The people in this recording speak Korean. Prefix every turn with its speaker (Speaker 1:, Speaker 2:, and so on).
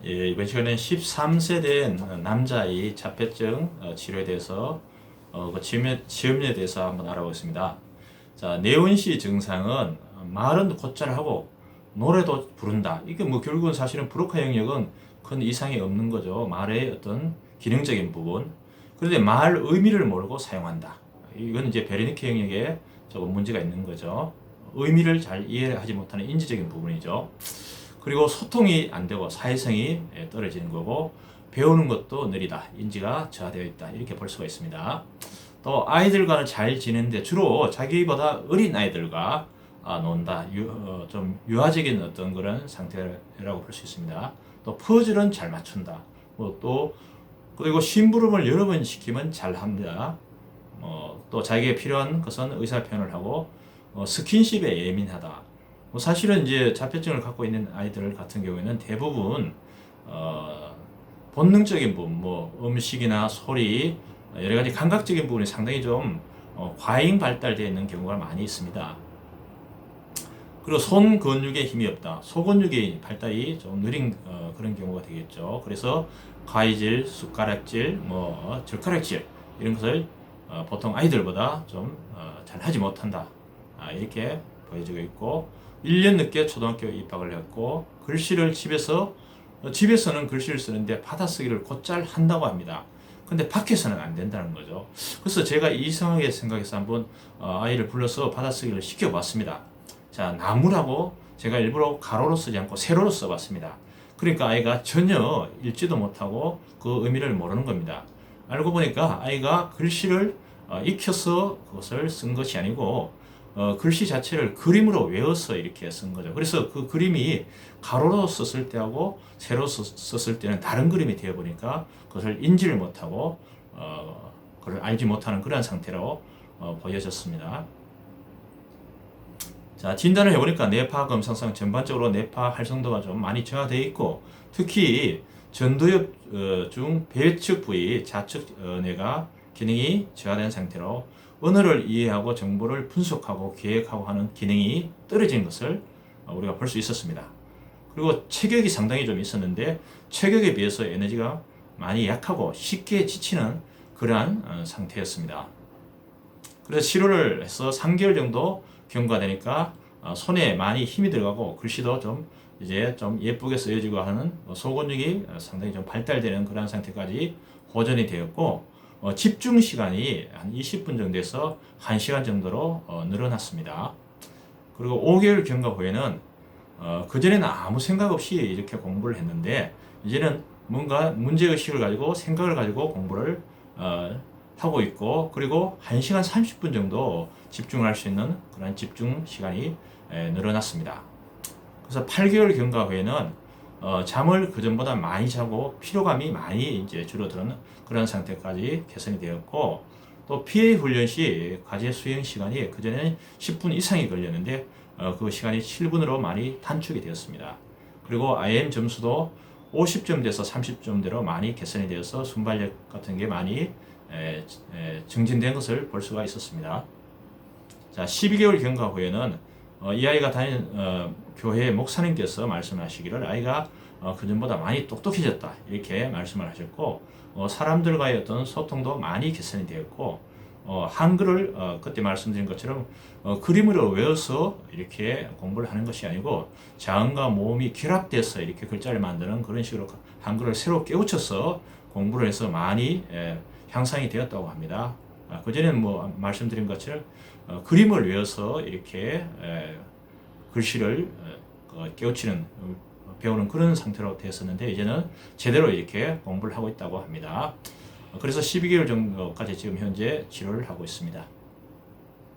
Speaker 1: 이번 시간에는 13세 된 남자의 자폐증 치료에 대해서 그 치료에 대해서 한번 알아보겠습니다. 자, 내원시 증상은 말은 곧잘 하고 노래도 부른다. 이게 뭐 결국은 사실은 브로카 영역은 큰 이상이 없는 거죠. 말의 어떤 기능적인 부분. 그런데 말 의미를 모르고 사용한다. 이건 이제 베르니케 영역에 조금 문제가 있는 거죠. 의미를 잘 이해하지 못하는 인지적인 부분이죠. 그리고 소통이 안 되고 사회성이 떨어지는 거고, 배우는 것도 느리다, 인지가 저하되어 있다, 이렇게 볼 수가 있습니다. 또 아이들과는 잘 지내는데 주로 자기보다 어린 아이들과 논다, 좀 유아적인 어떤 그런 상태라고 볼 수 있습니다. 또 퍼즐은 잘 맞춘다. 또 그리고 심부름을 여러 번 시키면 잘 합니다. 또 자기에게 필요한 것은 의사 표현을 하고, 스킨십에 예민하다. 사실은 이제 자폐증을 갖고 있는 아이들 같은 경우에는 대부분 본능적인 부분, 뭐 음식이나 소리, 여러 가지 감각적인 부분이 상당히 좀 과잉 발달되어 있는 경우가 많이 있습니다. 그리고 손 근육에 힘이 없다. 소근육의 발달이 좀 느린 그런 경우가 되겠죠. 그래서 가위질, 숟가락질, 젓가락질 이런 것을 보통 아이들보다 좀 잘 하지 못한다. 이렇게 보여지고 있고, 1년 늦게 초등학교 입학을 했고, 글씨를 집에서는 글씨를 쓰는데 받아쓰기를 곧잘 한다고 합니다. 근데 밖에서는 안 된다는 거죠. 그래서 제가 이상하게 생각해서 한번 아이를 불러서 받아쓰기를 시켜봤습니다. 자, 나무라고 제가 일부러 가로로 쓰지 않고 세로로 써봤습니다. 그러니까 아이가 전혀 읽지도 못하고 그 의미를 모르는 겁니다. 알고 보니까 아이가 글씨를 익혀서 그것을 쓴 것이 아니고 글씨 자체를 그림으로 외워서 이렇게 쓴 거죠. 그래서 그 그림이 가로로 썼을 때하고 세로 썼을 때는 다른 그림이 되어 보니까 그것을 인지를 못하고 그걸 알지 못하는 그런 상태로 보여졌습니다. 자, 진단을 해보니까 뇌파 검사상 전반적으로 뇌파 활성도가 좀 많이 저하되어 있고, 특히 전두엽 중 배측 부위 좌측 뇌가 기능이 저하된 상태로 언어를 이해하고 정보를 분석하고 기획하고 하는 기능이 떨어진 것을 우리가 볼 수 있었습니다. 그리고 체격이 상당히 좀 있었는데, 체격에 비해서 에너지가 많이 약하고 쉽게 지치는 그러한 상태였습니다. 그래서 치료를 해서 3개월 정도 경과되니까 손에 많이 힘이 들어가고, 글씨도 좀 이제 좀 예쁘게 쓰여지고 하는 소근육이 상당히 좀 발달되는 그런 상태까지 호전이 되었고, 집중 시간이 한 20분 정도에서 1시간 정도로 늘어났습니다. 그리고 5개월 경과 후에는 그전에는 아무 생각 없이 이렇게 공부를 했는데, 이제는 뭔가 문제의식을 가지고 생각을 가지고 공부를 하고 있고, 그리고 1시간 30분 정도 집중을 할 수 있는 그런 집중 시간이 늘어났습니다. 그래서 8개월 경과 후에는 잠을 그전보다 많이 자고 피로감이 많이 이제 줄어드는 그런 상태까지 개선이 되었고, 또 PA 훈련 시 과제 수행 시간이 그전에는 10분 이상이 걸렸는데 그 시간이 7분으로 많이 단축이 되었습니다. 그리고 IM 점수도 50점대에서 30점대로 많이 개선이 되어서 순발력 같은 게 많이 증진된 것을 볼 수가 있었습니다. 자, 12개월 경과 후에는 이 아이가 다니는 교회 목사님께서 말씀하시기를 아이가 그전보다 많이 똑똑해졌다, 이렇게 말씀을 하셨고, 사람들과의 어떤 소통도 많이 개선이 되었고, 한글을 그때 말씀드린 것처럼 그림으로 외워서 이렇게 공부를 하는 것이 아니고 자음과 모음이 결합돼서 이렇게 글자를 만드는 그런 식으로 한글을 새로 깨우쳐서 공부를 해서 많이 향상이 되었다고 합니다. 그전에는 말씀드린 것처럼 그림을 외워서 이렇게 글씨를 깨우치는, 배우는 그런 상태로 됐었는데, 이제는 제대로 이렇게 공부를 하고 있다고 합니다. 그래서 12개월 정도까지 지금 현재 치료를 하고 있습니다.